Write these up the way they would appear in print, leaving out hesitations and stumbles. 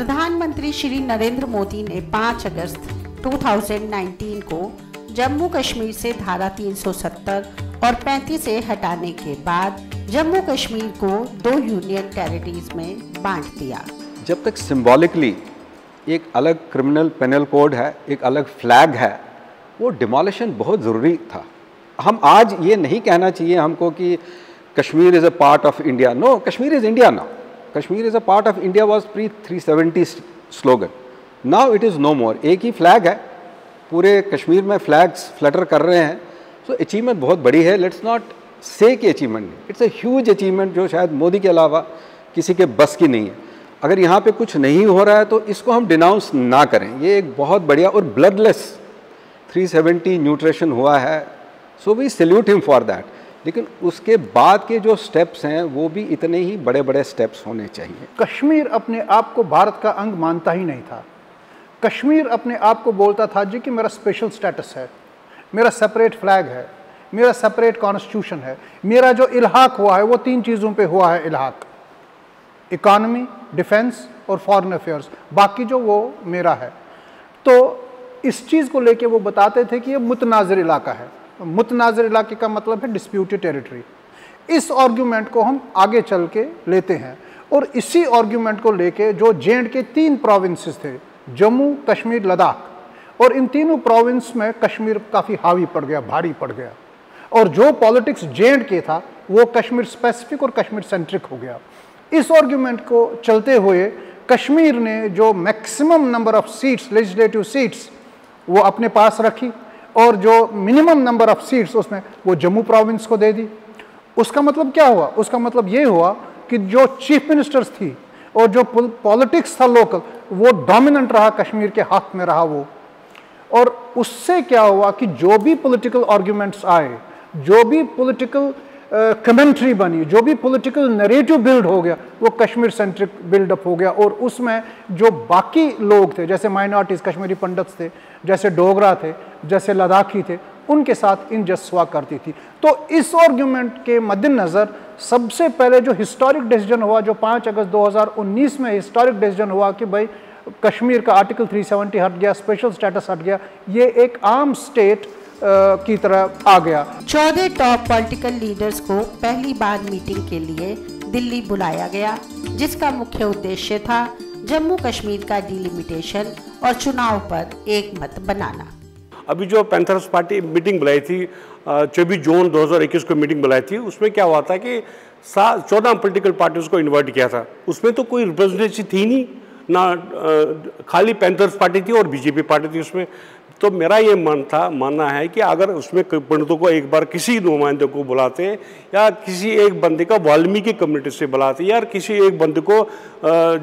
प्रधानमंत्री श्री नरेंद्र मोदी ने 5 अगस्त 2019 को जम्मू कश्मीर से धारा 370 और 35 से हटाने के बाद जम्मू कश्मीर को 2 यूनियन टेरिटरीज में बांट दिया। जब तक सिंबॉलिकली एक अलग क्रिमिनल पेनल कोड है, एक अलग फ्लैग है, वो डिमोलिशन बहुत ज़रूरी था। हम आज ये नहीं कहना चाहिए हमको कि Kashmir is a part of India. No, Kashmir is India now. Kashmir is a part of India was pre 370 slogan. Now it is no more. एक ही फ्लैग है, पूरे कश्मीर में फ्लैग्स फ्लटर कर रहे हैं। सो अचीवमेंट बहुत बड़ी है। लेट्स नॉट से कि अचीवमेंट नहीं, इट्स अ ह्यूज अचीवमेंट जो शायद मोदी के अलावा किसी के बस की नहीं है। अगर यहाँ पे कुछ नहीं हो रहा है तो इसको हम डिनाउंस ना करें। ये एक बहुत बढ़िया और ब्लडलेस 370 न्यूट्रिशन हुआ है। So we salute him for that. लेकिन उसके बाद के जो स्टेप्स हैं वो भी इतने ही बड़े बड़े स्टेप्स होने चाहिए। कश्मीर अपने आप को भारत का अंग मानता ही नहीं था। कश्मीर अपने आप को बोलता था जी कि मेरा स्पेशल स्टेटस है, मेरा सेपरेट फ्लैग है, मेरा सेपरेट कॉन्स्टिट्यूशन है। मेरा जो इल्हाक हुआ है वो 3 चीज़ों पे हुआ है इल्हाक, इकॉनमी, डिफेंस और फॉरेन अफेयर्स। बाकी जो वो मेरा है। तो इस चीज़ को लेके वो बताते थे कि ये मुतनाज़िर इलाका है। मुतनाज़िर इलाके का मतलब है डिस्प्यूटेड टेरिटरी। इस आर्ग्यूमेंट को हम आगे चल के लेते हैं और इसी आर्ग्यूमेंट को लेके जो जे.एंड.के 3 प्रोविंसेस थे, जम्मू, कश्मीर, लद्दाख, और इन तीनों प्रोविंस में कश्मीर काफ़ी हावी पड़ गया, भारी पड़ गया। और जो पॉलिटिक्स जे.एंड.के था वो कश्मीर स्पेसिफिक और कश्मीर सेंट्रिक हो गया। इस आर्ग्यूमेंट को चलते हुए कश्मीर ने जो maximum number of seats, legislative seats, वो अपने पास रखी और जो मिनिमम नंबर ऑफ सीट्स उसमें वो जम्मू प्रोविंस को दे दी। उसका मतलब क्या हुआ? उसका मतलब ये हुआ कि जो चीफ मिनिस्टर्स थी और जो पॉलिटिक्स था लोकल, वो डोमिनेंट रहा, कश्मीर के हाथ में रहा वो। और उससे क्या हुआ कि जो भी पॉलिटिकल आर्ग्यूमेंट्स आए, जो भी पॉलिटिकल कमेंट्री बनी, जो भी पॉलिटिकल नैरेटिव बिल्ड हो गया, वो कश्मीर सेंट्रिक बिल्डअप हो गया। और उसमें जो बाकी लोग थे, जैसे माइनॉरिटीज़, कश्मीरी पंडित्स थे, जैसे डोगरा थे, जैसे लद्दाखी थे, उनके साथ इनजस्ट हुआ करती थी। तो इस आर्ग्यूमेंट के मद्देनज़र सबसे पहले जो हिस्टोरिक डिसीजन हुआ, जो 5 अगस्त 2019 में हिस्टोरिक डिसीजन हुआ कि भाई कश्मीर का आर्टिकल 370 हट गया, स्पेशल स्टेटस हट गया, ये एक आर्म स्टेट की तरह आ गया। 14 टॉप पॉलिटिकल लीडर्स को पहली बार मीटिंग के लिए दिल्ली बुलाया गया, जिसका मुख्य उद्देश्य था जम्मू कश्मीर का डिलिमिटेशन और चुनाव पर एक मत बनाना। अभी जो पैंथर्स पार्टी मीटिंग बुलाई थी 24 जून 2021 को मीटिंग बुलाई थी, उसमें क्या हुआ था कि 14 पॉलिटिकल पार्टीज को इन्वाइट किया था। उसमें तो कोई रिप्रेजेंटेशन थी नहीं ना, खाली पैंथर्स पार्टी थी और बीजेपी पार्टी थी उसमें। तो मेरा ये मानना है कि अगर उसमें पंडितों को एक बार किसी नुमाइंदे को बुलाते या किसी एक बंदे का वाल्मीकि कम्युनिटी से बुलाते या किसी एक बंदे को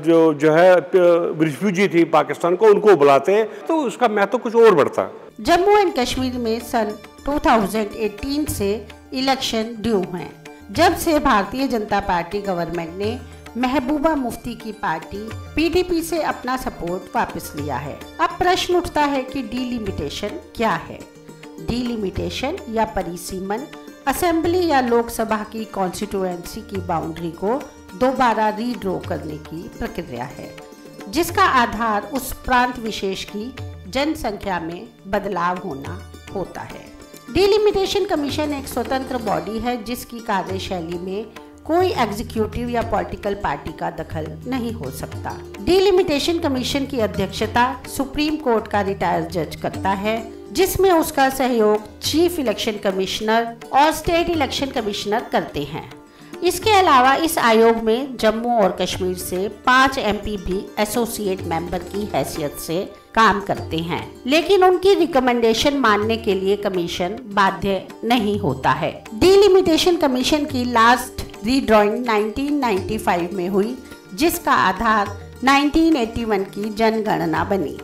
जो है रिफ्यूजी थी पाकिस्तान को, उनको बुलाते तो उसका महत्व कुछ और बढ़ता। जम्मू एंड कश्मीर में सन 2018 से इलेक्शन ड्यू हैं, जब से भारतीय जनता पार्टी गवर्नमेंट ने महबूबा मुफ्ती की पार्टी पीडीपी से अपना सपोर्ट वापस लिया है। अब प्रश्न उठता है कि डीलिमिटेशन क्या है? डीलिमिटेशन या परिसीमन असेंबली या लोकसभा की कॉन्स्टिट्यूएंसी की बाउंड्री को दोबारा रीड्रॉ करने की प्रक्रिया है, जिसका आधार उस प्रांत विशेष की जनसंख्या में बदलाव होना होता है। डीलिमिटेशन कमीशन एक स्वतंत्र बॉडी है जिसकी कार्यशैली में कोई एग्जीक्यूटिव या पॉलिटिकल पार्टी का दखल नहीं हो सकता। डीलिमिटेशन कमीशन की अध्यक्षता सुप्रीम कोर्ट का रिटायर्ड जज करता है, जिसमें उसका सहयोग चीफ इलेक्शन कमिश्नर और स्टेट इलेक्शन कमिश्नर करते हैं। इसके अलावा इस आयोग में जम्मू और कश्मीर से 5 एमपी भी एसोसिएट मेंबर की हैसियत से काम करते हैं, लेकिन उनकी रिकमेंडेशन मानने के लिए कमीशन बाध्य नहीं होता है। डीलिमिटेशन कमीशन की लास्ट रीड्रॉइंग 1995 में हुई, जिसका आधार 1981 की जनगणना बनी।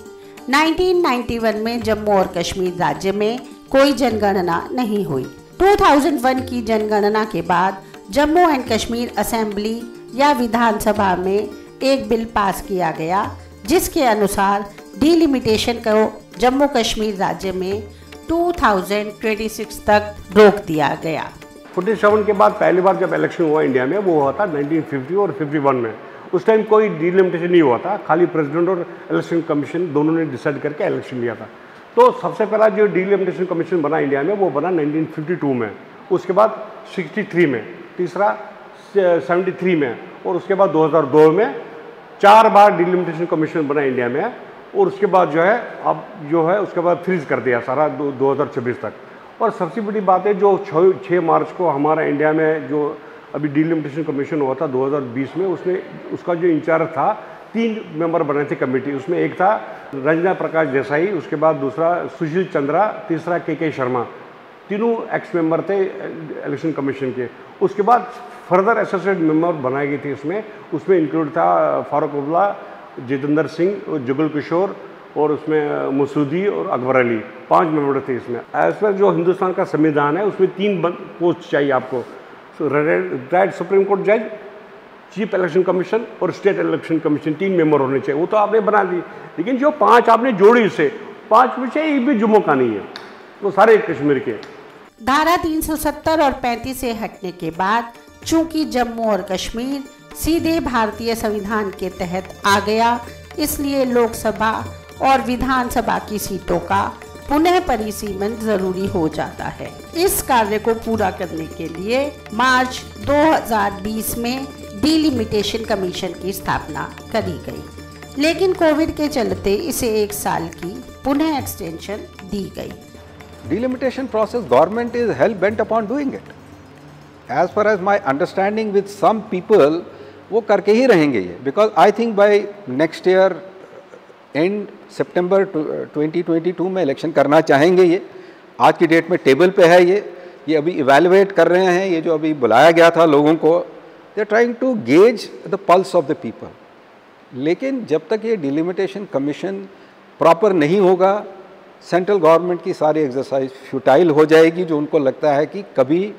1991 में जम्मू और कश्मीर राज्य में कोई जनगणना नहीं हुई। 2001 की जनगणना के बाद जम्मू एंड कश्मीर असेंबली या विधानसभा में एक बिल पास किया गया, जिसके अनुसार डीलिमिटेशन को जम्मू कश्मीर राज्य में 2026 तक रोक दिया गया। 47 के बाद पहली बार जब इलेक्शन हुआ इंडिया में, वो हुआ था 1950 और 51 में। उस टाइम कोई डिलिमिटेशन नहीं हुआ था, खाली प्रेसिडेंट और इलेक्शन कमीशन दोनों ने डिसाइड करके इलेक्शन लिया था। तो सबसे पहला जो डिलिमिटेशन कमीशन बना इंडिया में वो बना 1952 में, उसके बाद 63 में, तीसरा 73 में और उसके बाद 2002 में 4 बार डिलिमिटेशन कमीशन बना इंडिया में। और उसके बाद जो है अब जो है उसके बाद फ्रीज कर दिया सारा 2026 तक। और सबसे बड़ी बात है जो 6 मार्च को हमारा इंडिया में जो अभी डिलिमिटेशन कमीशन हुआ था 2020 में, उसमें उसका जो इंचार्ज था 3 मेंबर बने थे कमेटी, उसमें एक था रंजना प्रकाश देसाई, उसके बाद दूसरा सुशील चंद्रा, तीसरा के शर्मा, तीनों एक्स मेंबर थे इलेक्शन कमीशन के। उसके बाद फर्दर एसोसिएट मेंबर बनाए गए थे उसमें इंक्लूड था फारूक अब्दुल्ला, जितेंद्र सिंह, जुगल किशोर और उसमें मसूदी और अकबर अली, 5 मेंबर थे इसमें। एज पर जो हिंदुस्तान का संविधान है उसमें 3 पोस्ट चाहिए आपको, रिटायर्ड सुप्रीम कोर्ट जज, चीफ इलेक्शन कमीशन और स्टेट इलेक्शन कमीशन, 3 मेंबर होने चाहिए। वो तो आपने बना दी, लेकिन जो 5 आपने जोड़ी उसे 5 में से एक भी जम्मू का नहीं है, वो सारे कश्मीर के। धारा 370 और 35 से हटने के बाद चूंकि जम्मू और कश्मीर सीधे भारतीय संविधान के तहत आ गया, इसलिए लोकसभा और विधानसभा की सीटों का पुनः परिसीमन जरूरी हो जाता है। इस कार्य को पूरा करने के लिए मार्च 2020 में डिलिमिटेशन कमीशन की स्थापना करी गई, लेकिन कोविड के चलते इसे 1 साल की पुनः एक्सटेंशन दी गई। Delimitation process, government is hell bent upon doing it. As far as my understanding with some people, वो करके ही रहेंगे ये, because I think by next year end September 2022 में इलेक्शन करना चाहेंगे ये। आज की डेट में टेबल पे है ये अभी इवेलुएट कर रहे हैं, ये जो अभी बुलाया गया था लोगों को, they are trying to gauge the pulse of the people. लेकिन जब तक ये डिलिमिटेशन कमीशन प्रॉपर नहीं होगा, सेंट्रल गवर्नमेंट की सारी एक्सरसाइज फ्यूटाइल हो जाएगी, जो उनको लगता है कि कभी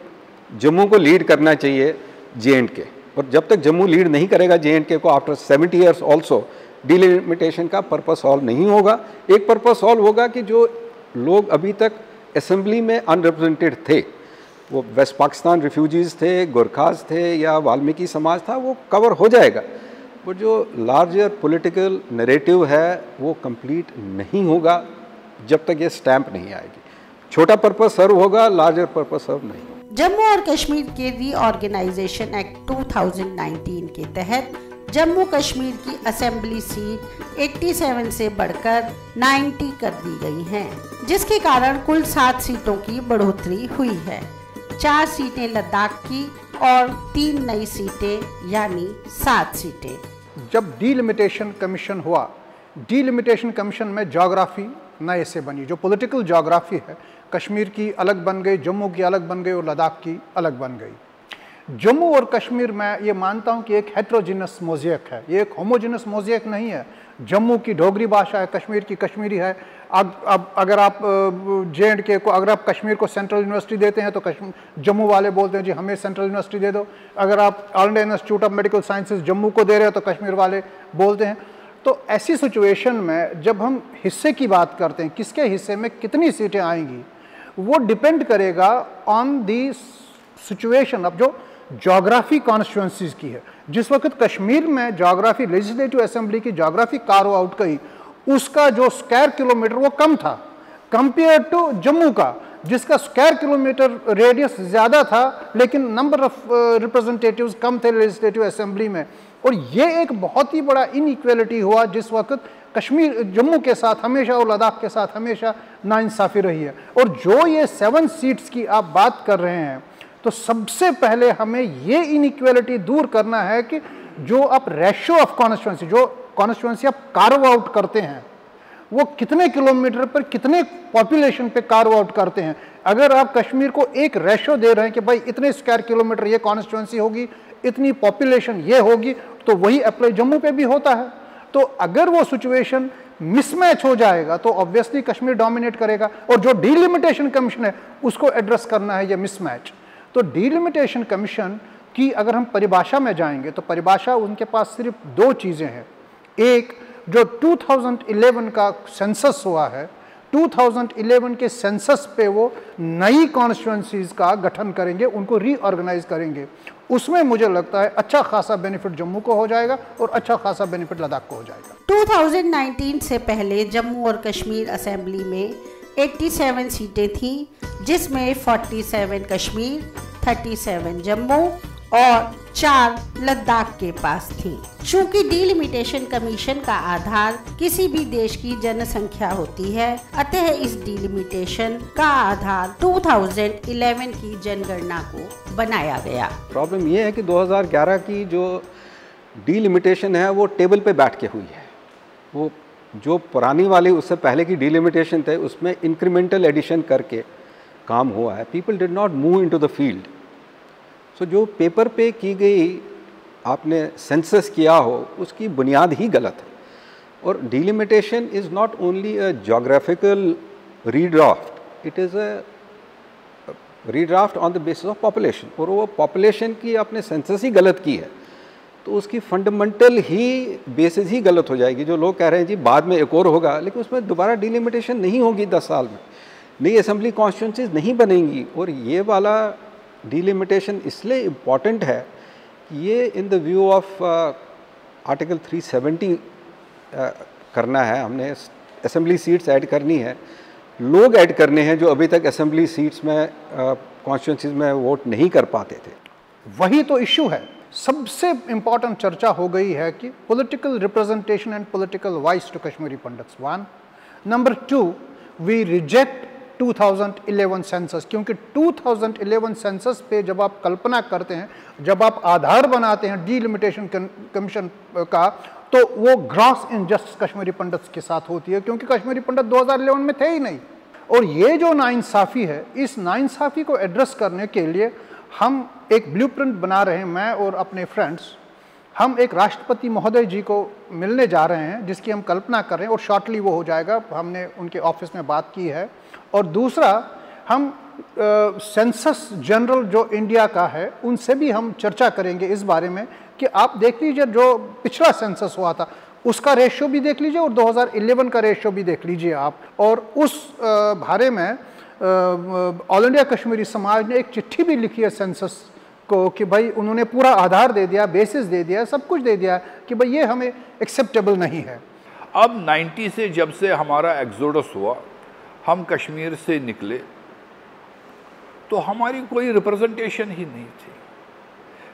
जम्मू को लीड करना चाहिए J&K, और जब तक जम्मू लीड नहीं करेगा J&K को आफ्टर 70 ईयर्स ऑल्सो, डिलिमिटेशन का पर्पस सॉल्व नहीं होगा। एक पर्पस सॉल्व होगा कि जो लोग अभी तक असेंबली में अनरिप्रेजेंटेड थे, वो वेस्ट पाकिस्तान रिफ्यूजीज़ थे, गोरखाज थे या वाल्मीकि समाज था, वो कवर हो जाएगा। वो जो लार्जर पॉलिटिकल नैरेटिव है वो कंप्लीट नहीं होगा जब तक ये स्टैंप नहीं आएगी। छोटा पर्पस सर्व होगा, लार्जर पर्पस सर्व नहीं। जम्मू और कश्मीर के रीऑर्गेनाइजेशन एक्ट 2019 के तहत जम्मू कश्मीर की असेंबली सीट 87 से बढ़कर 90 कर दी गई हैं, जिसके कारण कुल 7 सीटों की बढ़ोतरी हुई है। 4 सीटें लद्दाख की और 3 नई सीटें यानी 7 सीटें। जब डिलिमिटेशन कमीशन हुआ, डिलिमिटेशन कमीशन में ज्योग्राफी नए से बनी, जो पॉलिटिकल ज्योग्राफी है कश्मीर की अलग बन गई, जम्मू की अलग बन गई और लद्दाख की अलग बन गई। जम्मू और कश्मीर में ये मानता हूँ कि एक हेट्रोजिनस मोज़ेक है, ये एक होमोजिनस मोज़ेक नहीं है। जम्मू की डोगरी भाषा है, कश्मीर की कश्मीरी है। अब अगर आप J&K को, अगर आप कश्मीर को सेंट्रल यूनिवर्सिटी देते हैं तो जम्मू वाले बोलते हैं जी हमें सेंट्रल यूनिवर्सिटी दे दो। अगर आप all India institute of medical sciences Jammu को दे रहे हो तो कश्मीर वाले बोलते हैं। तो ऐसी सिचुएशन में जब हम हिस्से की बात करते हैं, किसके हिस्से में कितनी सीटें आएंगी, वो डिपेंड करेगा ऑन दी सिचुएशन। अब जो ज्योग्राफी कॉन्स्टिट्यूंसीज की है, जिस वक्त कश्मीर में ज्योग्राफी लेजिस्लेटिव असेंबली की ज्योग्राफी कार्व आउट गई, उसका जो स्क्वायर किलोमीटर वो कम था कंपेयर टू जम्मू का, जिसका स्क्वायर किलोमीटर रेडियस ज़्यादा था लेकिन नंबर ऑफ रिप्रेजेंटेटिव्स कम थे लेजिस्लेटिव असेंबली में। और ये एक बहुत ही बड़ा इनइक्वालिटी हुआ जिस वक्त कश्मीर जम्मू के साथ हमेशा और लद्दाख के साथ हमेशा नाइंसाफ़ी रही है। और जो ये 7 सीट्स की आप बात कर रहे हैं, तो सबसे पहले हमें ये इनइक्वालिटी दूर करना है कि जो आप रेशियो ऑफ कॉन्स्टिट्यूंसी, जो कॉन्स्टिट्यूंसी आप कार्व आउट करते हैं, वो कितने किलोमीटर पर कितने पॉपुलेशन पे कार्व आउट करते हैं। अगर आप कश्मीर को एक रेशियो दे रहे हैं कि भाई इतने स्क्वायर किलोमीटर ये कॉन्स्टिट्यूंसी होगी, इतनी पॉपुलेशन ये होगी, तो वही अप्लाई जम्मू पे भी होता है। तो अगर वो सिचुएशन मिसमैच हो जाएगा तो ऑब्वियसली कश्मीर डोमिनेट करेगा। और जो डिलिमिटेशन कमीशन है उसको एड्रेस करना है ये मिसमैच। तो डिलिमिटेशन कमीशन की अगर हम परिभाषा में जाएंगे तो परिभाषा उनके पास सिर्फ 2 चीज़ें हैं। एक, जो 2011 का सेंसस हुआ है, 2011 के सेंसस पे वो नई कॉन्स्टिट्यूंसीज का गठन करेंगे, उनको रीऑर्गेनाइज करेंगे। उसमें मुझे लगता है अच्छा खासा बेनिफिट जम्मू को हो जाएगा और अच्छा खासा बेनिफिट लद्दाख को हो जाएगा। 2019 से पहले जम्मू और कश्मीर असेंबली में 87 सीटें थीं, जिसमें 47 कश्मीर, 37 जम्मू और 4 लद्दाख के पास थी। चूंकि डिलिमिटेशन कमीशन का आधार किसी भी देश की जनसंख्या होती है, अतः इस डिलिमिटेशन का आधार 2011 की जनगणना को बनाया गया। प्रॉब्लम ये है कि 2011 की जो डिलिमिटेशन है वो टेबल पे बैठ के हुई है। वो जो पुरानी वाली उससे पहले की डिलिमिटेशन थे उसमें इंक्रीमेंटल एडिशन करके काम हुआ है। People did not move into the field. So जो पेपर पे की गई आपने सेंसस किया हो उसकी बुनियाद ही गलत है। और delimitation is not only a geographical redraft, it is a redraft on the basis of population. और वो पॉपुलेशन की आपने सेंसस ही गलत की है तो उसकी फंडामेंटल ही बेसिस ही गलत हो जाएगी। जो लोग कह रहे हैं जी बाद में एक और होगा, लेकिन उसमें दोबारा डिलिमिटेशन नहीं होगी 10 साल में, नई असेंबली कॉन्स्टिट्यूंसीज नहीं बनेंगी। और ये वाला डिलिमिटेशन इसलिए इम्पॉर्टेंट है कि ये in the view of article 370 करना है। हमने असेंबली सीट्स ऐड करनी है, लोग ऐड करने हैं जो अभी तक असेंबली सीट्स में कॉन्स्टिट्यूंसीज में वोट नहीं कर पाते थे। वही तो इश्यू है। सबसे इम्पॉर्टेंट चर्चा हो गई है कि political representation and political voice to Kashmiri pandits 1। Number 2, we reject 2011 census, क्योंकि 2011 सेंसस पे जब आप कल्पना करते हैं, जब आप आधार बनाते हैं डिलिमिटेशन कमीशन का, तो वो ग्रॉस इनजस्टिस कश्मीरी पंडित्स के साथ होती है, क्योंकि कश्मीरी पंडित 2011 में थे ही नहीं। और ये जो नाइंसाफ़ी है, इस नाइंसाफ़ी को एड्रेस करने के लिए हम एक ब्लूप्रिंट बना रहे हैं। मैं और अपने फ्रेंड्स, हम एक राष्ट्रपति महोदय जी को मिलने जा रहे हैं जिसकी हम कल्पना कर रहे हैं और शॉर्टली वो हो जाएगा। हमने उनके ऑफिस में बात की है। और दूसरा, हम सेंसस जनरल जो इंडिया का है उनसे भी हम चर्चा करेंगे इस बारे में कि आप देख लीजिए जो पिछला सेंसस हुआ था उसका रेशियो भी देख लीजिए और 2011 का रेशियो भी देख लीजिए आप। और उस बारे में ऑल इंडिया कश्मीरी समाज ने एक चिट्ठी भी लिखी है सेंसस को कि भाई उन्होंने पूरा आधार दे दिया, बेसिस दे दिया, सब कुछ दे दिया कि भाई ये हमें एक्सेप्टेबल नहीं है। अब 90 से जब से हमारा एक्सोडस हुआ, हम कश्मीर से निकले तो हमारी कोई रिप्रेजेंटेशन ही नहीं थी।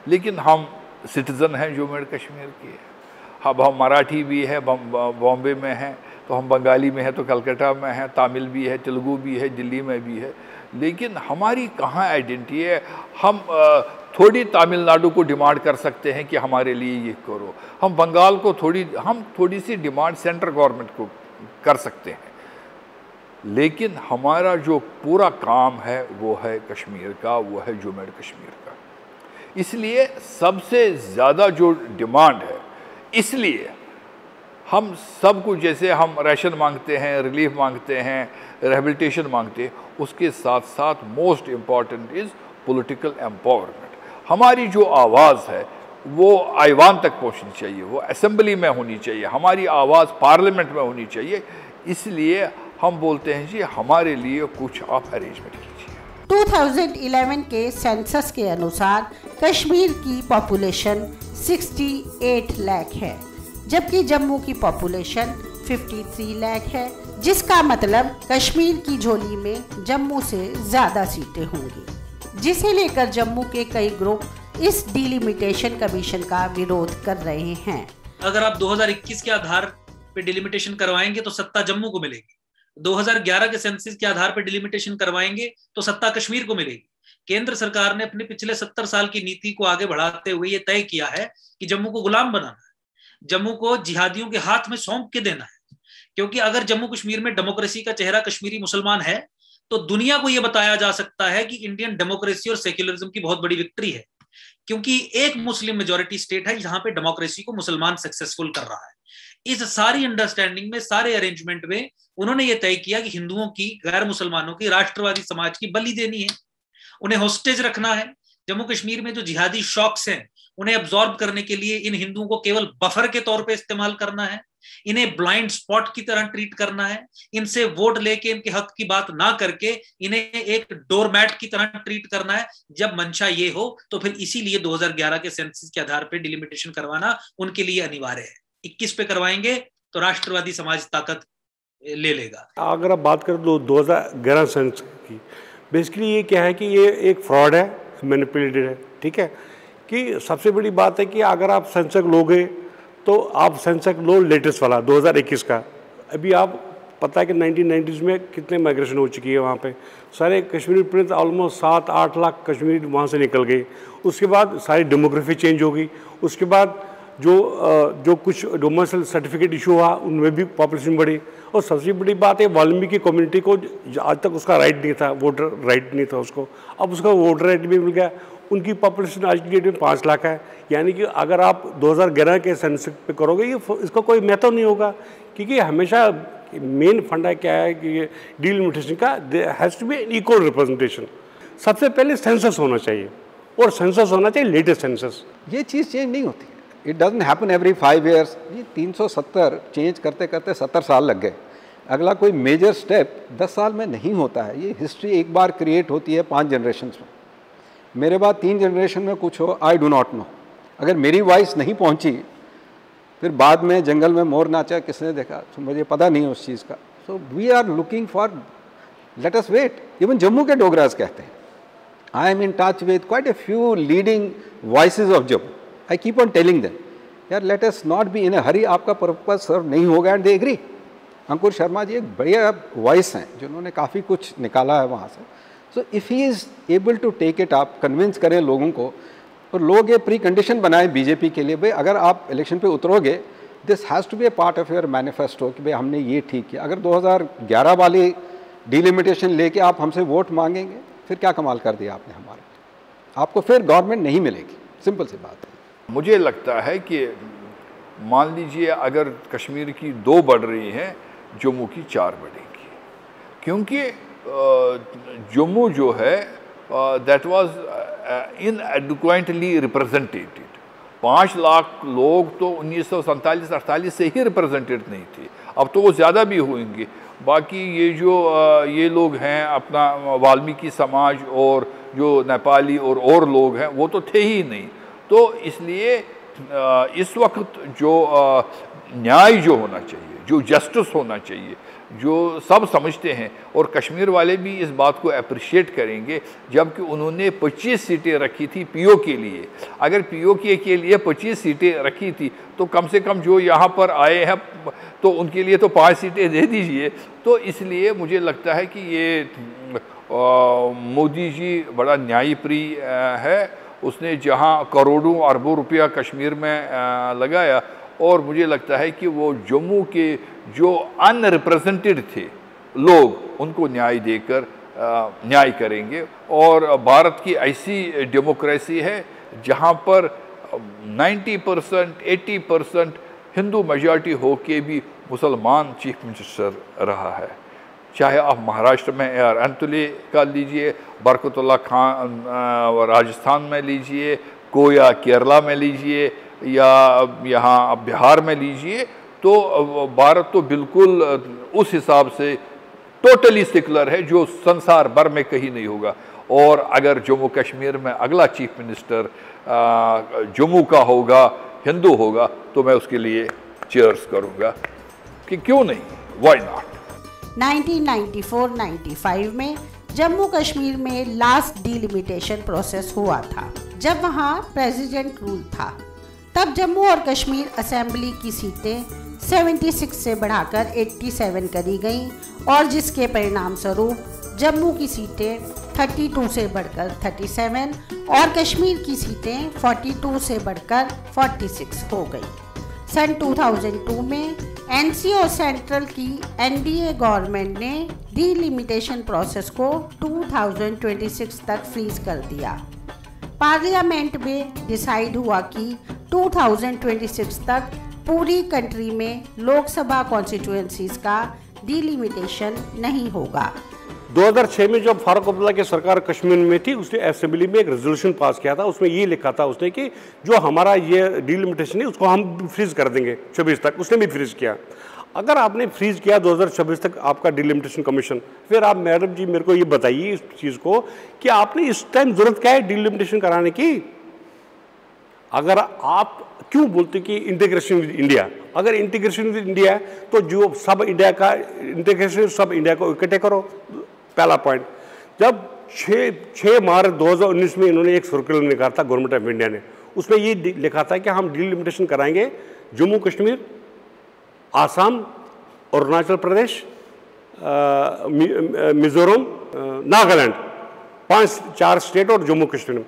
लेकिन हम सिटीज़न हैं जम्मू एंड कश्मीर के। अब हम मराठी भी है, बॉम्बे में हैं, तो हम बंगाली में है तो कलकत्ता में है, तमिल भी है, तेलुगु भी है, दिल्ली में भी है। लेकिन हमारी कहाँ आइडेंटिटी है? हम थोड़ी तमिलनाडु को डिमांड कर सकते हैं कि हमारे लिए ये करो। हम बंगाल को थोड़ी सी डिमांड सेंट्रल गवर्नमेंट को कर सकते हैं। लेकिन हमारा जो पूरा काम है वो है कश्मीर का, वो है जम्मू एंड कश्मीर का। इसलिए सबसे ज़्यादा जो डिमांड है, इसलिए हम सब कुछ, जैसे हम राशन मांगते हैं, रिलीफ मांगते हैं, रिहेबिलिटेशन मांगते हैं, उसके साथ साथ most important is political empowerment. हमारी जो आवाज़ है वो ऐवान तक पहुंचनी चाहिए, वो असेंबली में होनी चाहिए, हमारी आवाज़ पार्लियामेंट में होनी चाहिए। इसलिए हम बोलते हैं जी हमारे लिए कुछ आप अरेंजमेंट कीजिए। 2011 के सेंसस के अनुसार कश्मीर की पॉपुलेशन 68 लाख है, जबकि जम्मू की पॉपुलेशन 53 लाख है, जिसका मतलब कश्मीर की झोली में जम्मू से ज़्यादा सीटें होंगी, जिसे लेकर जम्मू के कई ग्रुप इस डिलिमिटेशन कमीशन का विरोध कर रहे हैं। अगर आप 2021 के आधार पे डिलिमिटेशन करवाएंगे तो सत्ता जम्मू को मिलेगी, 2011 के सेंसस के आधार पर डिलिमिटेशन करवाएंगे तो सत्ता कश्मीर को मिलेगी। केंद्र सरकार ने अपने पिछले 70 साल की नीति को आगे बढ़ाते हुए ये तय किया है कि जम्मू को गुलाम बनाना है, जम्मू को जिहादियों के हाथ में सौंप के देना है। क्योंकि अगर जम्मू कश्मीर में डेमोक्रेसी का चेहरा कश्मीरी मुसलमान है तो दुनिया को यह बताया जा सकता है कि इंडियन डेमोक्रेसी और सेक्युलरिज्म की बहुत बड़ी विक्ट्री है, क्योंकि एक मुस्लिम मेजॉरिटी स्टेट है जहां पे डेमोक्रेसी को मुसलमान सक्सेसफुल कर रहा है। इस सारी अंडरस्टैंडिंग में, सारे अरेंजमेंट में उन्होंने ये तय किया कि हिंदुओं की, गैर मुसलमानों की, राष्ट्रवादी समाज की बलि देनी है, उन्हें होस्टेज रखना है। जम्मू कश्मीर में जो जिहादी शॉक्स हैं उन्हें अब्सॉर्ब करने के लिए इन हिंदुओं को केवल बफर के तौर पे इस्तेमाल करना है। इन्हें ब्लाइंड स्पॉट की तरह ट्रीट करना है, इनसे वोट लेके इनके हक की बात ना करके इन्हें एक डोरमैट की तरह ट्रीट करना है। जब मंशा ये हो तो फिर इसीलिए 2011 के सेंसस के आधार पर डिलिमिटेशन करवाना उनके लिए अनिवार्य है। 21 पे करवाएंगे तो राष्ट्रवादी समाज ताकत ले लेगा। अगर आप बात करें तो 2011 सेंसस की, बेसिकली ये क्या है कि ये एक फ्रॉड है, मैनिपुलेटेड है, ठीक है। कि सबसे बड़ी बात है कि अगर आप सेंसस लोगे तो आप सेंसस लो लेटेस्ट वाला 2021 का। अभी आप पता है कि 1990s में कितने माइग्रेशन हो चुकी है वहाँ पे, सारे कश्मीरी प्रिंस ऑलमोस्ट 7-8 लाख कश्मीरी वहाँ से निकल गए। उसके बाद सारी डेमोग्राफी चेंज हो गई। उसके बाद जो कुछ डोमिसाइल सर्टिफिकेट इशू हुआ उनमें भी पॉपुलेशन बढ़ी। और सबसे बड़ी बात है वाल्मीकि कम्युनिटी को आज तक उसका राइट नहीं था, वोटर राइट नहीं था उसको, अब उसका वोटर राइट भी मिल गया। उनकी पॉपुलेशन आज की डेट में 5 लाख है। यानी कि अगर आप 2011 के सेंसस पे करोगे ये इसका कोई महत्व नहीं होगा, क्योंकि हमेशा मेन फंडा क्या है कि डिलिमिटेशन का has to be equal representation. सबसे पहले सेंसस होना चाहिए और सेंसस होना चाहिए लेटेस्ट सेंसस। ये चीज़ चेंज नहीं होती, it doesn't happen every 5 years। ये 370 चेंज करते करते 70 साल लग गए। अगला कोई मेजर स्टेप 10 साल में नहीं होता है। ये हिस्ट्री एक बार क्रिएट होती है 5 जनरेशन्स में। मेरे बाद 3 जनरेशन में कुछ हो, आई डू नॉट नो। अगर मेरी वॉइस नहीं पहुंची, फिर बाद में जंगल में मोर नाचा किसने देखा, तो मुझे पता नहीं उस चीज़ का। So we are looking for, let us wait. Even Jammu के डोगरास कहते हैं, I am in touch with quite a few leading voices of Jammu. I keep on telling them, यार let us not be in a hurry, आपका purpose serve नहीं होगा, and they agree. Ankur Sharma ji एक बढ़िया voice हैं जिन्होंने काफ़ी कुछ निकाला है वहाँ से। So if he is able to take it up, convince करें लोगों को, और लोग ये प्री कंडीशन बनाए बीजेपी के लिए, भाई अगर आप इलेक्शन पे उतरोगे this has to be a part of your manifesto कि भाई हमने ये ठीक किया। अगर 2011 वाली डिलिमिटेशन लेके आप हमसे वोट मांगेंगे, फिर क्या कमाल कर दिया आपने हमारा, आपको फिर गवर्नमेंट नहीं मिलेगी। सिंपल सी बात है। मुझे लगता है कि मान लीजिए अगर कश्मीर की 2 बढ़ रही हैं, जम्मू की 4 बढ़ेगी, क्योंकि जम्मू जो है दैट वाज इनएडुक्वेंटली रिप्रेजेंटेटेड। 5 लाख लोग तो 1947-48 से ही रिप्रेजेंटेड नहीं थे, अब तो वो ज़्यादा भी होंगे। बाकी ये जो ये लोग हैं अपना वाल्मीकि समाज और जो नेपाली और लोग हैं वो तो थे ही नहीं। तो इसलिए इस वक्त जो न्याय जो होना चाहिए, जो जस्टिस होना चाहिए, जो सब समझते हैं, और कश्मीर वाले भी इस बात को अप्रिशिएट करेंगे, जबकि उन्होंने 25 सीटें रखी थी पीओ के लिए। अगर पीओ के लिए 25 सीटें रखी थी तो कम से कम जो यहाँ पर आए हैं तो उनके लिए तो 5 सीटें दे दीजिए। तो इसलिए मुझे लगता है कि ये मोदी जी बड़ा न्यायप्रिय है। उसने जहाँ करोड़ों अरबों रुपया कश्मीर में लगाया, और मुझे लगता है कि वो जम्मू के जो अनरिप्रेजेंटेड थे लोग, उनको न्याय देकर न्याय करेंगे। और भारत की ऐसी डेमोक्रेसी है जहाँ पर 90% 80% हिंदू मेजॉरिटी हो के भी मुसलमान चीफ मिनिस्टर रहा है। चाहे आप महाराष्ट्र में AR अंतुले का लीजिए, बरकतुल्ला खान राजस्थान में लीजिए, कोया केरला में लीजिए, या यहाँ बिहार में लीजिए, तो भारत तो बिल्कुल उस हिसाब से टोटली सेकुलर है जो संसार भर में कहीं नहीं होगा। और अगर जम्मू कश्मीर में अगला चीफ मिनिस्टर जम्मू का होगा, हिंदू होगा, तो मैं उसके लिए चीयर्स करूँगा कि क्यों नहीं, व्हाई नॉट। 1994-95 में जम्मू कश्मीर में लास्ट डिलिमिटेशन प्रोसेस हुआ था, जब वहाँ प्रेसिडेंट रूल था। तब जम्मू और कश्मीर असेंबली की सीटें 76 से बढ़ाकर 87 करी गईं, और जिसके परिणाम स्वरूप जम्मू की सीटें 32 से बढ़कर 37 और कश्मीर की सीटें 42 से बढ़कर 46 हो गई। सन 2002 में एनसी और सेंट्रल की एनडीए गवर्नमेंट ने डिलिमिटेशन प्रोसेस को 2026 तक फ्रीज कर दिया। पार्लियामेंट में डिसाइड हुआ कि 2026 तक पूरी कंट्री में लोकसभा कॉन्स्टिट्यूएंसीज का डिलिमिटेशन नहीं होगा। 2006 में जब फारूक अब्दुल्ला की सरकार कश्मीर में थी, उसने असेंबली में एक रेजोल्यूशन पास किया था। उसमें ये लिखा था उसने कि जो हमारा ये डिलिमिटेशन है उसको हम फ्रीज कर देंगे 26 तक। उसने भी फ्रीज किया। अगर आपने फ्रीज किया 2026 तक आपका डिलिमिटेशन कमीशन, फिर आप मैडम जी मेरे को ये बताइए इस चीज़ को कि आपने इस टाइम जरूरत क्या है डिलिमिटेशन कराने की? अगर आप क्यों बोलते कि इंटीग्रेशन विद इंडिया, अगर इंटीग्रेशन विद इंडिया है तो जो सब इंडिया का इंटीग्रेशन, सब इंडिया को इकट्ठे करो। पहला पॉइंट, जब 6 मार्च 2019 में इन्होंने एक सर्कुलर निकाला था गवर्नमेंट ऑफ इंडिया ने, उसमें ये लिखा था कि हम डिलिमिटेशन कराएंगे जम्मू कश्मीर, आसाम, अरुणाचल प्रदेश, मिजोरम, नागालैंड, 4 स्टेट और जम्मू कश्मीर।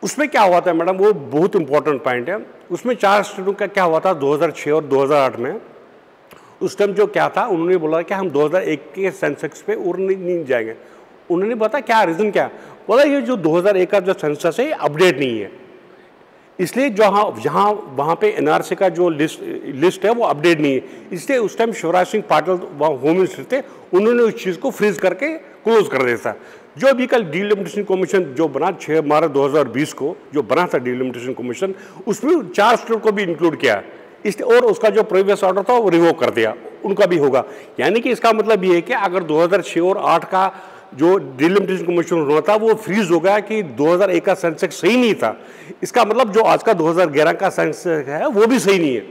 उसमें क्या हुआ था मैडम, वो बहुत इंपॉर्टेंट पॉइंट है। उसमें 4 स्टेटों का क्या हुआ था 2006 और 2008 में। उस टाइम जो क्या था, उन्होंने बोला कि हम 2001 के सेंसेक्स पे और नहीं जाएंगे। उन्होंने बताया क्या रीज़न, क्या बोला, ये जो 2001 का जो सेंसस है अपडेट नहीं है, इसलिए जहाँ वहाँ पे एनआरसी का जो लिस्ट है वो अपडेट नहीं है। इसलिए उस टाइम शिवराज सिंह पाटिल वहाँ होम मिनिस्टर थे, उन्होंने उस चीज़ को फ्रीज करके क्लोज कर दिया था। जो अभी कल डिलिमिटेशन कमीशन जो बना 6 मार्च 2020 को जो बना था डिलिमिटेशन कमीशन, उसमें 4 स्टेट को भी इंक्लूड किया इसलिए, और उसका जो प्रीवियस ऑर्डर था वो रिवोक कर दिया, उनका भी होगा। यानी कि इसका मतलब ये है कि अगर 2006 और 8 का जो डिलिमिटेशन कमीशन हुआ था वो फ्रीज हो गया कि 2001 का सेंसेक्स सही नहीं था, इसका मतलब जो आज का 2011 का सेंसेक्स है वो भी सही नहीं है,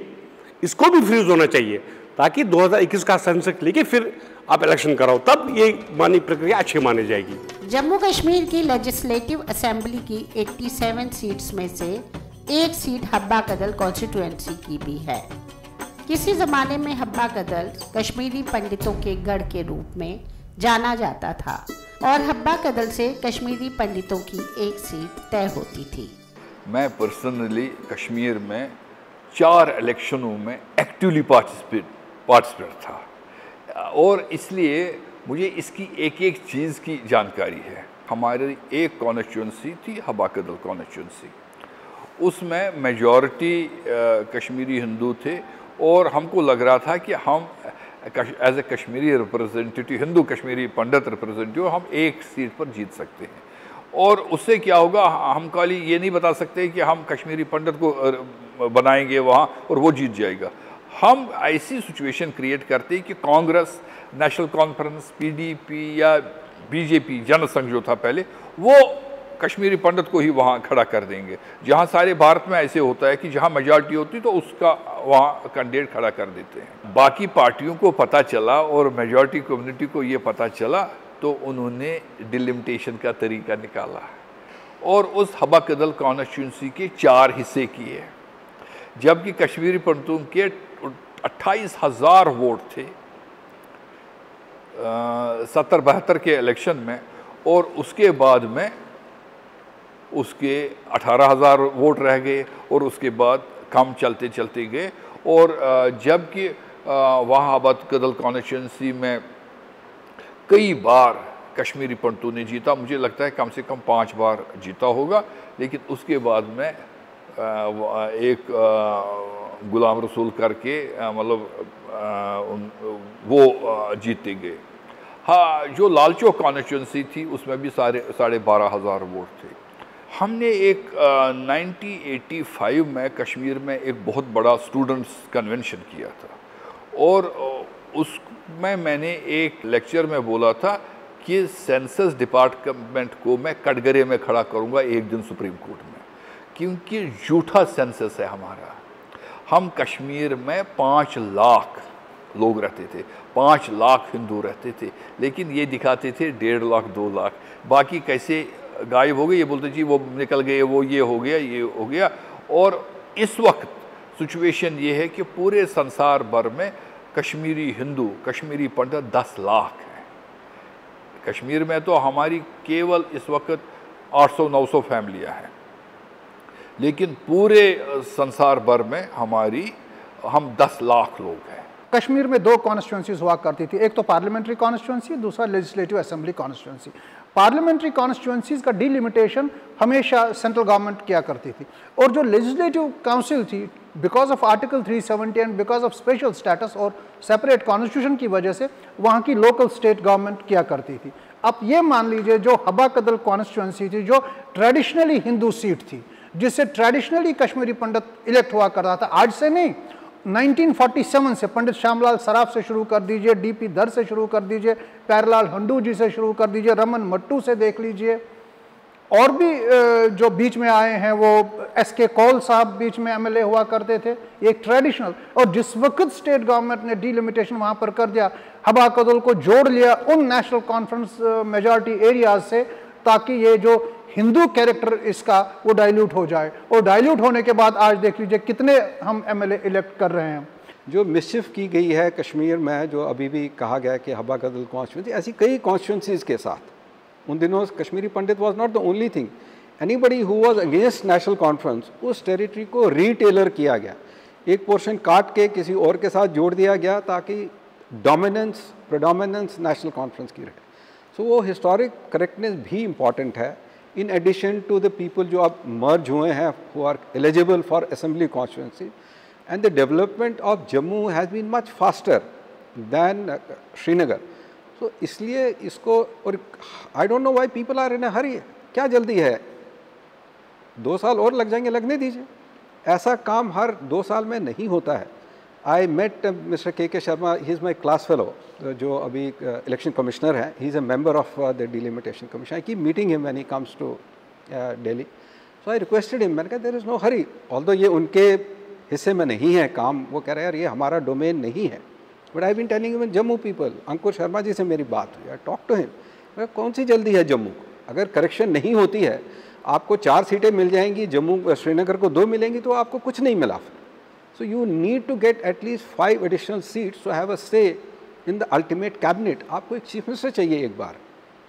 इसको भी फ्रीज होना चाहिए ताकि 2021 का सेंसेक्स लेके फिर आप इलेक्शन कराओ, तब ये मानी प्रक्रिया अच्छी मानी जाएगी। जम्मू कश्मीर की लेजिस्लेटिव असेंबली की 87 सीट्स में से एक सीट हब्बा कदल कॉन्स्टिट्यूएंसी की भी है। किसी ज़माने में हब्बा कदल कश्मीरी पंडितों के गढ़ के रूप में जाना जाता था और हब्बा कदल से कश्मीरी पंडितों की एक सीट तय होती थी। मैं पर्सनली कश्मीर में 4 इलेक्शनों में एक्टिवली पार्टिसिपेट था और इसलिए मुझे इसकी एक एक चीज़ की जानकारी है। हमारी एक कॉन्स्टिट्यूंसी थी हब्बा कदल कॉन्स्टिट्यूंसी, उसमें मेजॉरिटी कश्मीरी हिंदू थे और हमको लग रहा था कि हम as a Kashmiri representative, Hindu Kashmiri Pandit representative, हम एक सीट पर जीत सकते हैं। और उससे क्या होगा, हम खाली ये नहीं बता सकते कि हम कश्मीरी पंडित को बनाएंगे वहाँ और वो जीत जाएगा। हम ऐसी सिचुएशन क्रिएट करते कि कांग्रेस, नेशनल कॉन्फ्रेंस, पीडीपी या बीजेपी, जनसंघ जो था पहले, वो कश्मीरी पंडित को ही वहाँ खड़ा कर देंगे। जहाँ सारे भारत में ऐसे होता है कि जहाँ मेजॉरिटी होती तो उसका वहाँ कैंडिडेट खड़ा कर देते हैं। बाकी पार्टियों को पता चला और मेजॉरिटी कम्युनिटी को ये पता चला तो उन्होंने डिलिमिटेशन का तरीका निकाला और उस हब्बा कदल कॉन्स्टिट्यूंसी के 4 हिस्से किए, जबकि कश्मीरी पंडितों के 28,000 वोट थे 70-72 के इलेक्शन में और उसके बाद में उसके 18,000 वोट रह गए और उसके बाद कम चलते चलते गए। और जबकि वहाँ हब्बा कदल कॉन्स्टिट्यूंसी में कई बार कश्मीरी पंडितों ने जीता, मुझे लगता है कम से कम 5 बार जीता होगा, लेकिन उसके बाद में एक गुलाम रसूल करके मतलब वो जीते गए। हाँ, जो लाल चौक कॉन्स्टिट्यूंसी थी उसमें भी 12,500 वोट थे। हमने एक 1985 में कश्मीर में एक बहुत बड़ा स्टूडेंट्स कन्वेंशन किया था और उसमें मैंने एक लेक्चर में बोला था कि सेंसस डिपार्टमेंट को मैं कटघरे में खड़ा करूंगा एक दिन सुप्रीम कोर्ट में, क्योंकि झूठा सेंसस है हमारा। हम कश्मीर में 5 लाख लोग रहते थे, 5 लाख हिंदू रहते थे, लेकिन ये दिखाते थे 1.5 लाख 2 लाख, बाकी कैसे गायब हो गए, ये बोलते जी वो निकल गए, वो ये हो गया, ये हो गया। और इस वक्त सिचुएशन ये है कि पूरे संसार भर में कश्मीरी हिंदू, कश्मीरी पंडित 10 लाख हैं। कश्मीर में तो हमारी केवल इस वक्त 800-900 फैमिलियां हैं, लेकिन पूरे संसार भर में हम 10 लाख लोग हैं। कश्मीर में 2 कॉन्स्टिट्यूंसीज हुआ करती थी, एक तो पार्लियामेंट्री कॉन्स्टिट्यूंसी, दूसरा legislative assembly constituency. Parliamentary constituencies का डिलिमिटेशन हमेशा सेंट्रल गवर्नमेंट किया करती थी और जो लेजिस्लेटिव काउंसिल थी because of article 370 and because of special status और सेपरेट कॉन्स्टिट्यूशन की वजह से वहाँ की लोकल स्टेट गवर्नमेंट किया करती थी। अब ये मान लीजिए जो हबा कदल कॉन्स्टिट्यूंसी थी, जो ट्रेडिशनली हिंदू सीट थी, जिससे ट्रेडिशनली कश्मीरी पंडित इलेक्ट हुआ करता था, आज से नहीं 1947 से पंडित श्यामलाल सराफ से शुरू कर दीजिए, डीपी धर से शुरू कर दीजिए, प्यारेलाल हंडू जी से शुरू कर दीजिए, रमन मट्टू से देख लीजिए, और भी जो बीच में आए हैं वो एसके कौल साहब बीच में एमएलए हुआ करते थे, एक ट्रेडिशनल। और जिस वक्त स्टेट गवर्नमेंट ने डिलिमिटेशन वहाँ पर कर दिया, हबा कदल को जोड़ लिया उन नेशनल कॉन्फ्रेंस मेजॉरिटी एरियाज से, ताकि ये जो हिंदू कैरेक्टर इसका वो डाइल्यूट हो जाए। और डाइल्यूट होने के बाद आज देख लीजिए कितने हम एमएलए इलेक्ट कर रहे हैं। जो मिसचिफ की गई है कश्मीर में, जो अभी भी कहा गया कि हबा कदल कॉन्स्टिट्यूंसी, ऐसी कई कॉन्स्टिट्यूंसीज के साथ उन दिनों Kashmiri Pandit was not the only thing, anybody who was against national conference, उस टेरिटरी को रीटेलर किया गया, एक पोर्शन काट के किसी और के साथ जोड़ दिया गया ताकि प्रेडोमिनेंस नेशनल कॉन्फ्रेंस की रहे। सो वो हिस्टोरिक करेक्टनेस भी इम्पॉर्टेंट है, in addition to the people जो अब मर्ज हुए हैं who are eligible for assembly constituency, and the development of Jammu has been much faster than Srinagar. तो इसलिए इसको, और I don't know why people are in a hurry, क्या जल्दी है, 2 साल और लग जाएंगे, लगने दीजिए। ऐसा काम हर 2 साल में नहीं होता है। आई met mister K Sharma, he is my class fellow, जो अभी इलेक्शन कमिश्नर हैं, he is a member of the delimitation commission. I keep meeting him when he comes to Delhi, so I requested him, मैंने कहा there is no hurry, although ये उनके हिस्से में नहीं है काम, वो कह रहे हैं यार ये हमारा डोमेन नहीं है। But I been telling even Jammu people, Ankur Sharma ji से मेरी बात हुई, आई टॉक टू हिम, कौन सी जल्दी है जम्मू को, अगर करेक्शन नहीं होती है, आपको 4 सीटें मिल जाएंगी, जम्मू श्रीनगर को 2 मिलेंगी, तो आपको कुछ नहीं मिला फिर। So you need to get at least 5 additional seats to have a say in the ultimate cabinet. आपको एक चीफ मिनिस्टर चाहिए एक बार,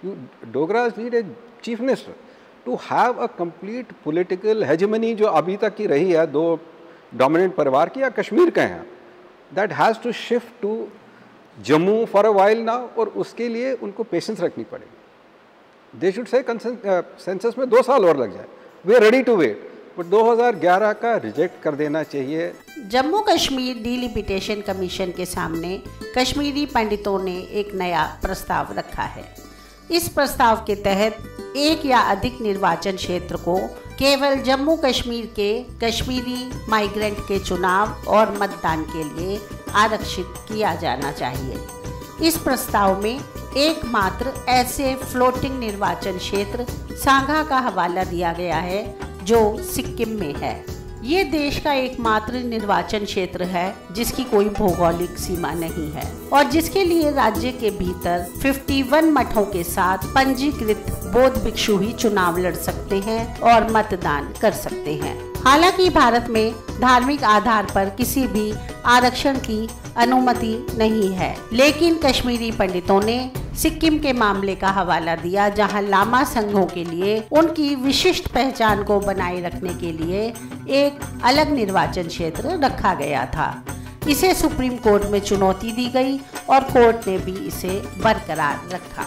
you Dogras need a chief minister to have a complete political hegemony, जो अभी तक की रही है 2 डोमिनेंट परिवार की या कश्मीर का है, that has to shift to Jammu for a while now, और उसके लिए उनको पेशेंस रखनी पड़ेगी। They should say सेंसस में 2 साल और लग जाए, we are ready to wait, but 2011 का रिजेक्ट कर देना चाहिए। जम्मू कश्मीर डिलिमिटेशन कमीशन के सामने कश्मीरी पंडितों ने एक नया प्रस्ताव रखा है। इस प्रस्ताव के तहत एक या अधिक निर्वाचन क्षेत्र को केवल जम्मू कश्मीर के कश्मीरी माइग्रेंट के चुनाव और मतदान के लिए आरक्षित किया जाना चाहिए। इस प्रस्ताव में एकमात्र ऐसे फ्लोटिंग निर्वाचन क्षेत्र सांगा का हवाला दिया गया है जो सिक्किम में है। ये देश का एकमात्र निर्वाचन क्षेत्र है जिसकी कोई भौगोलिक सीमा नहीं है और जिसके लिए राज्य के भीतर 51 मठों के साथ पंजीकृत बौद्ध भिक्षु ही चुनाव लड़ सकते हैं और मतदान कर सकते हैं। हालांकि भारत में धार्मिक आधार पर किसी भी आरक्षण की अनुमति नहीं है, लेकिन कश्मीरी पंडितों ने सिक्किम के मामले का हवाला दिया, जहां लामा संघों के लिए उनकी विशिष्ट पहचान को बनाए रखने के लिए एक अलग निर्वाचन क्षेत्र रखा गया था। इसे सुप्रीम कोर्ट में चुनौती दी गई और कोर्ट ने भी इसे बरकरार रखा।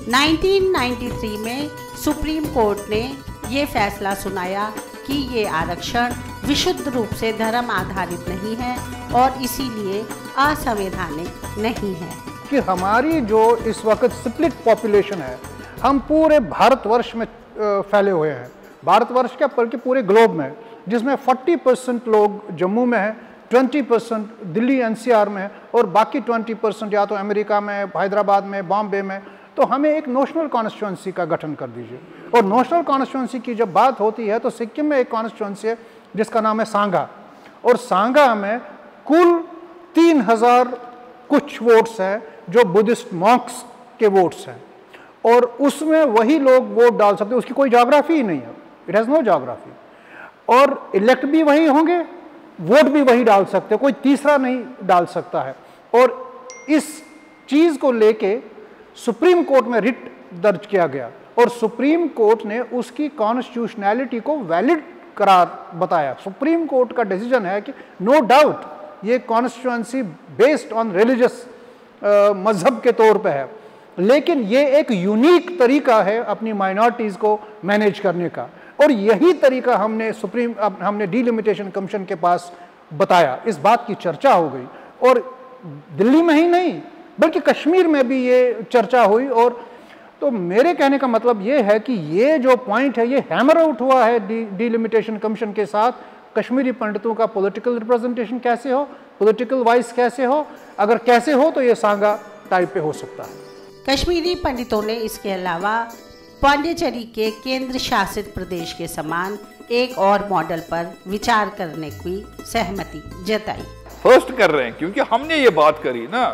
1993 में सुप्रीम कोर्ट ने ये फैसला सुनाया कि ये आरक्षण विशुद्ध रूप से धर्म आधारित नहीं है और इसीलिए असंवैधानिक नहीं है। कि हमारी जो इस वक्त स्प्लिट पॉपुलेशन है, हम पूरे भारतवर्ष में फैले हुए हैं, भारतवर्ष क्या बल्कि पूरे ग्लोब में, जिसमें 40% लोग जम्मू में हैं, 20% दिल्ली एनसीआर में है और बाकी 20% या तो अमेरिका में, हैदराबाद में, बॉम्बे में। तो हमें एक नोशनल कॉन्स्टिट्यूंसी का गठन कर दीजिए। और नोशनल कॉन्स्टिट्यूंसी की जब बात होती है तो सिक्किम में एक कॉन्स्टिट्यूंसी है जिसका नाम है सांगा, और सांगा में कुल 3000 कुछ वोट्स हैं जो बुद्धिस्ट मॉन्क्स के वोट्स हैं, और उसमें वही लोग वोट डाल सकते हैं, उसकी कोई ज्योग्राफी ही नहीं है, इट हैज़ नो ज्योग्राफी, और इलेक्ट भी वही होंगे, वोट भी वही डाल सकते हैं, कोई तीसरा नहीं डाल सकता है। और इस चीज़ को लेके सुप्रीम कोर्ट में रिट दर्ज किया गया और सुप्रीम कोर्ट ने उसकी कॉन्स्टिट्यूशनैलिटी को वैलिड करार बताया। सुप्रीम कोर्ट का डिसीजन है कि नो डाउट ये कॉन्स्टिट्यूंसी बेस्ड ऑन रिलीजियस मजहब के तौर पे है, लेकिन ये एक यूनिक तरीका है अपनी माइनॉरिटीज़ को मैनेज करने का, और यही तरीका हमने डिलिमिटेशन कमीशन के पास बताया, इस बात की चर्चा हो गई, और दिल्ली में ही नहीं बल्कि कश्मीर में भी ये चर्चा हुई। और तो मेरे कहने का मतलब ये है कि ये जो पॉइंट है ये हैमर आउट हुआ है डिलिमिटेशन कमीशन के साथ। कश्मीरी पंडितों का पॉलिटिकल रिप्रेजेंटेशन कैसे हो, पॉलिटिकल वाइज कैसे हो, अगर कैसे हो तो ये सांगा टाइप पे हो सकता है। कश्मीरी पंडितों ने इसके अलावा पांडिचेरी के केंद्र शासित प्रदेश के समान एक और मॉडल पर विचार करने की सहमति जताई। फर्स्ट कर रहे हैं क्योंकि हमने ये बात करी ना,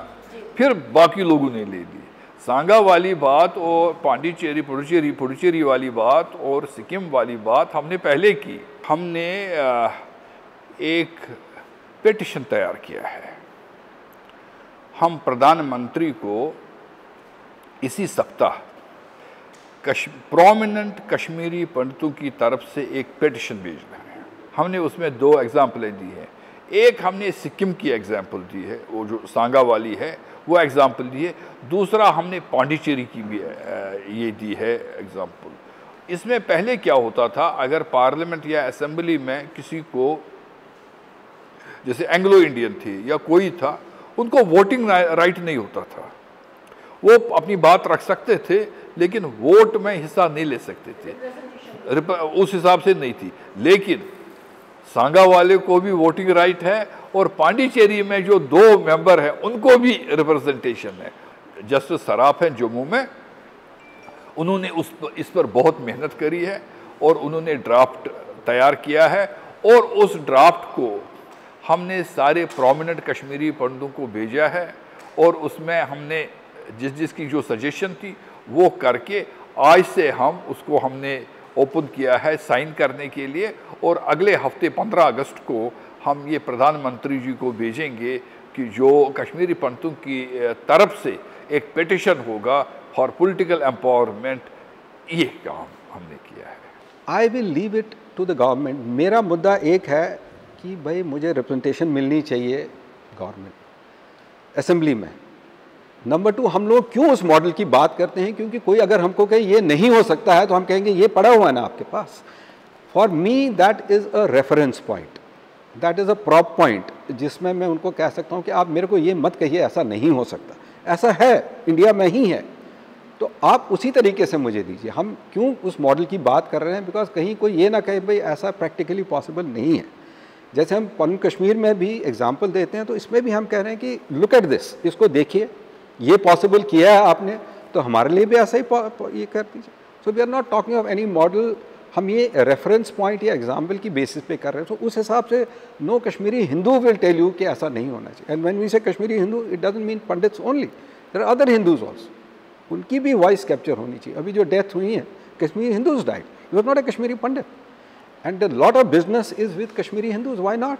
फिर बाकी लोगों ने ले ली। सांगा वाली बात और पांडिचेरी पुडुचेरी वाली बात और सिक्किम वाली बात हमने पहले की। हमने एक पिटीशन तैयार किया है। हम प्रधानमंत्री को इसी सप्ताह प्रोमिनेंट कश्मीरी पंडितों की तरफ से एक पिटीशन भेजना है। हमने उसमें 2 एग्जाम्पलें दी हैं। एक हमने सिक्किम की एग्जाम्पल दी है, वो जो सांगा वाली है वो एग्जाम्पल दी है। दूसरा हमने पांडिचेरी की भी ये दी है एग्जाम्पल। इसमें पहले क्या होता था, अगर पार्लियामेंट या असेंबली में किसी को, जैसे एंग्लो इंडियन थे या कोई था, उनको वोटिंग राइट नहीं होता था। वो अपनी बात रख सकते थे लेकिन वोट में हिस्सा नहीं ले सकते थे, उस हिसाब से नहीं थी। लेकिन सांगा वाले को भी वोटिंग राइट है और पांडिचेरी में जो 2 मेंबर हैं उनको भी रिप्रेजेंटेशन है। जस्टिस सराफ हैं जम्मू में, उन्होंने इस पर बहुत मेहनत करी है और उन्होंने ड्राफ्ट तैयार किया है, और उस ड्राफ्ट को हमने सारे प्रोमिनेंट कश्मीरी पंडितों को भेजा है, और उसमें हमने जिसकी जो सजेशन थी वो करके आज से हम उसको हमने ओपन किया है साइन करने के लिए, और अगले हफ्ते 15 अगस्त को हम ये प्रधानमंत्री जी को भेजेंगे कि जो कश्मीरी पंडितों की तरफ से एक पिटीशन होगा फॉर पॉलिटिकल एम्पावरमेंट, ये काम हमने किया है। I will leave it to the government. मेरा मुद्दा एक है कि भाई मुझे रिप्रेजेंटेशन मिलनी चाहिए गवर्नमेंट असेंबली में। नंबर 2, हम लोग क्यों उस मॉडल की बात करते हैं, क्योंकि कोई अगर हमको कहे ये नहीं हो सकता है तो हम कहेंगे ये पड़ा हुआ है ना आपके पास। For me that is a reference point, that is a prop point, जिसमें मैं उनको कह सकता हूँ कि आप मेरे को ये मत कहिए ऐसा नहीं हो सकता, ऐसा है इंडिया में ही है, तो आप उसी तरीके से मुझे दीजिए। हम क्यों उस मॉडल की बात कर रहे हैं, बिकॉज कहीं कोई ये ना कहे भाई ऐसा प्रैक्टिकली पॉसिबल नहीं है। जैसे हम पन कश्मीर में भी एग्जाम्पल देते हैं, तो इसमें भी हम कह रहे हैं कि लुक एट दिस, इसको देखिए, ये पॉसिबल किया है आपने, तो हमारे लिए भी ऐसा ही ये कर दीजिए। So we are not talking of any model, हम ये रेफरेंस पॉइंट या एग्जाम्पल की बेसिस पे कर रहे हैं। तो उस हिसाब से no Kashmiri Hindu will tell you कि ऐसा नहीं होना चाहिए। And when we say Kashmiri Hindu, it doesn't mean pandits only, there are other Hindus also, उनकी भी वॉइस कैप्चर होनी चाहिए। अभी जो डेथ हुई है Kashmiri Hindus died, you are not a Kashmiri pandit, and the lot of business is with Kashmiri Hindus, why not,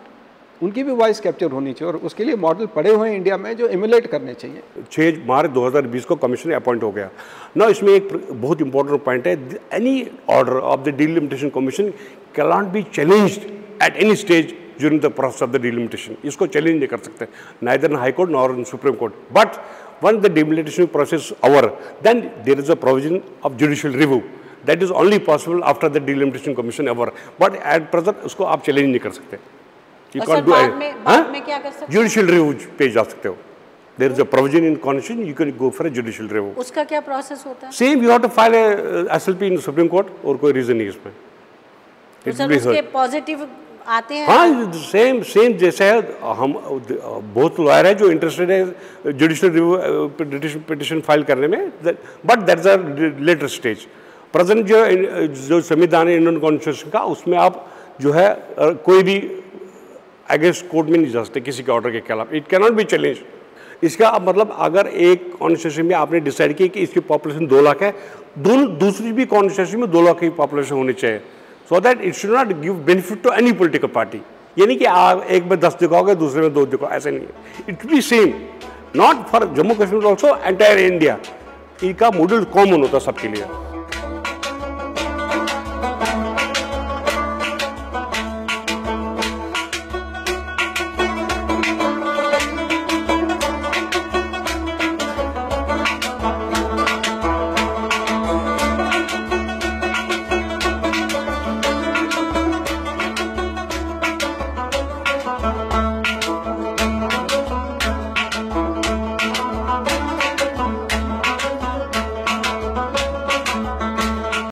उनकी भी वॉइस कैप्चर होनी चाहिए। और उसके लिए मॉडल पड़े हुए हैं इंडिया में जो इमुलेट करने चाहिए। 6 मार्च 2020 को कमीशन अपॉइंट हो गया ना। इसमें एक बहुत इंपॉर्टेंट पॉइंट है, any order of the delimitation commission can not be challenged at any stage during the process of the delimitation. इसको चैलेंज नहीं कर सकते, neither in high court nor in supreme court. But once the delimitation process over, then there is a provision of judicial review that is only possible after the delimitation commission over, but at present उसको आप challenge नहीं कर सकते। You can't do it। बाद में क्या कर सकते हैं? Judicial review पे जा सकते हो। There is a provision in constitution, you can go for a judicial review। उसका क्या प्रोसेस होता है? Same, you have to file a SLP in Supreme Court, और कोई रीजन नहीं इसमें। तो सर उसके पॉजिटिव आते हैं? हाँ, सेम जैसे है। हम बहुत लॉयर है जो इंटरेस्टेड है जुडिशियल रिव्यू पिटिशन फाइल करने में, but that is a later stage. Present जो संविधान है इंडियन कॉन्स्टिट्यूशन का, उसमें आप जो है कोई भी अगेंस्ट कोर्ट में नहीं जा सकते किसी के ऑर्डर के खिलाफ, it can not be challenge. इसका मतलब अगर एक कॉन्स्टिट्यूशन में आपने डिसाइड किया कि इसकी पॉपुलेशन 2 लाख है, दूसरी भी कॉन्स्टिट्यूशन में 2 लाख की पॉपुलेशन होनी चाहिए, so that it should not give benefit to any political party। ये नहीं कि आप एक में 10 दिखाओगे दूसरे में 2 दिखाओ, ऐसा नहीं है। It be same, not for Jammu Kashmir also, entire India. इनका मॉडल कॉमन होता है सबके लिए।